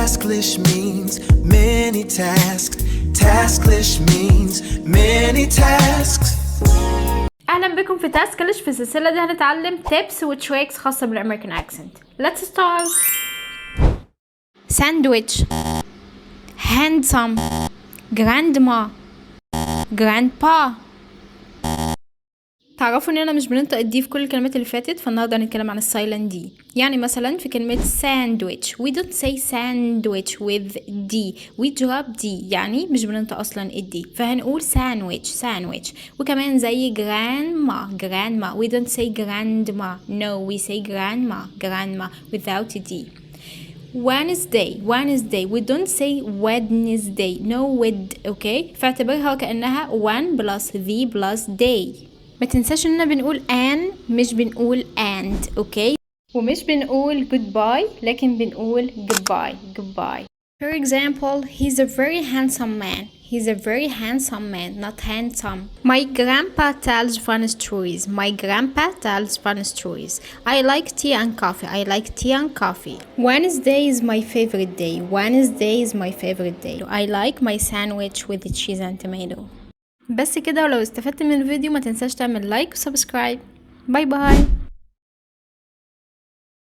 Tasklish means many tasks. Tasklish means many tasks. اهلا بكم في تاسكلش. في السلسله دي هنتعلم tips وتريكس خاصه بالامريكان اكسنت. Let's start. sandwich, handsome, grandma, grandpa. تعرفوا ان انا مش بننطق الدي في كل الكلمات اللي فاتت، فالنهارده هنتكلم عن السايلنت دي. يعني مثلا في كلمه sandwich we don't say sandwich with d, we drop d، يعني مش بننطق اصلا الدي، فهنقول sandwich. وكمان زي grandma we don't say grandma, no we say grandma without d. Wednesday we don't say Wednesday, no with، okay، فاعتبرها كأنها one plus the plus day. ما تنساش اننا بنقول an مش بنقول and، اوكي، ومش بنقول goodbye لكن بنقول goodbye. For example, he's a very handsome man, not handsome. My grandpa tells funny stories. I like tea and coffee. Wednesday is my favorite day. I like my sandwich with the cheese and tomato. بس كده، ولو استفدت من الفيديو ما تنساش تعمل لايك وسبسكرايب. باي باي.